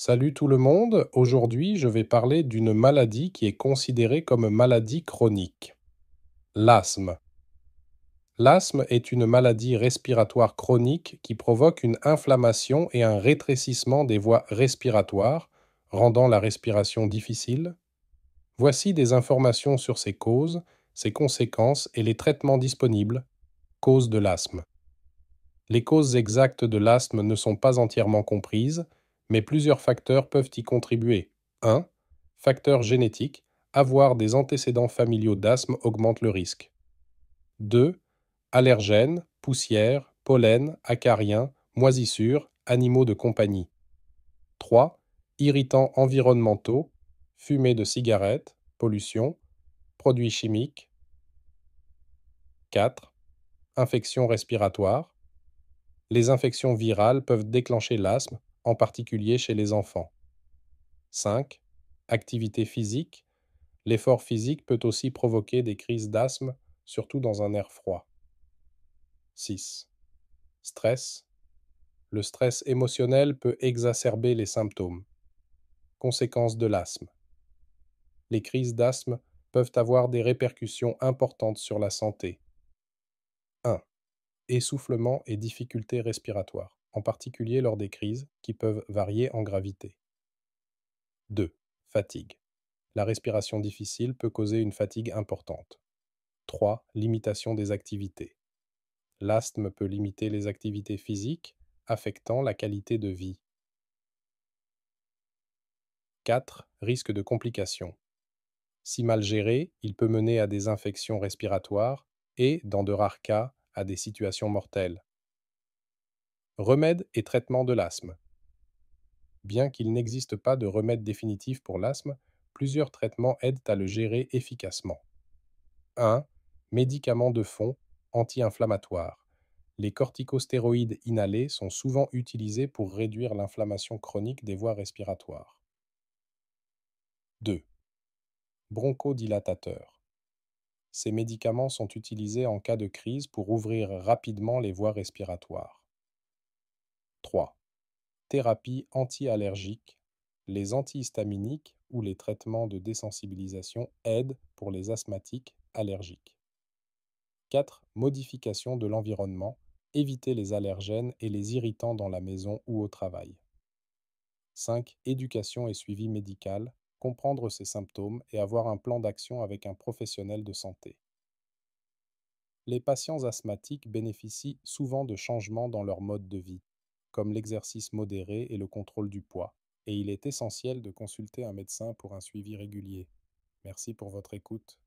Salut tout le monde, aujourd'hui je vais parler d'une maladie qui est considérée comme maladie chronique. L'asthme. L'asthme est une maladie respiratoire chronique qui provoque une inflammation et un rétrécissement des voies respiratoires, rendant la respiration difficile. Voici des informations sur ses causes, ses conséquences et les traitements disponibles. Causes de l'asthme. Les causes exactes de l'asthme ne sont pas entièrement comprises, mais plusieurs facteurs peuvent y contribuer. 1. Facteur génétique. Avoir des antécédents familiaux d'asthme augmente le risque. 2. Allergènes, poussière, pollen, acariens, moisissures, animaux de compagnie. 3. Irritants environnementaux, fumée de cigarettes, pollution, produits chimiques. 4. Infections respiratoires. Les infections virales peuvent déclencher l'asthme, en particulier chez les enfants. 5. Activité physique. L'effort physique peut aussi provoquer des crises d'asthme, surtout dans un air froid. 6. Stress. Le stress émotionnel peut exacerber les symptômes. Conséquences de l'asthme. Les crises d'asthme peuvent avoir des répercussions importantes sur la santé. 1. Essoufflement et difficultés respiratoires, en particulier lors des crises, qui peuvent varier en gravité. 2. Fatigue. La respiration difficile peut causer une fatigue importante. 3. Limitation des activités. L'asthme peut limiter les activités physiques, affectant la qualité de vie. 4. Risque de complications. Si mal géré, il peut mener à des infections respiratoires et, dans de rares cas, à des situations mortelles. Remèdes et traitements de l'asthme. Bien qu'il n'existe pas de remède définitif pour l'asthme, plusieurs traitements aident à le gérer efficacement. 1. Médicaments de fond anti-inflammatoires. Les corticostéroïdes inhalés sont souvent utilisés pour réduire l'inflammation chronique des voies respiratoires. 2. Bronchodilatateurs. Ces médicaments sont utilisés en cas de crise pour ouvrir rapidement les voies respiratoires. 3. Thérapie anti-allergique. Les antihistaminiques ou les traitements de désensibilisation aident pour les asthmatiques allergiques. 4. Modification de l'environnement. Éviter les allergènes et les irritants dans la maison ou au travail. 5. Éducation et suivi médical. Comprendre ses symptômes et avoir un plan d'action avec un professionnel de santé. Les patients asthmatiques bénéficient souvent de changements dans leur mode de vie, comme l'exercice modéré et le contrôle du poids, et il est essentiel de consulter un médecin pour un suivi régulier. Merci pour votre écoute.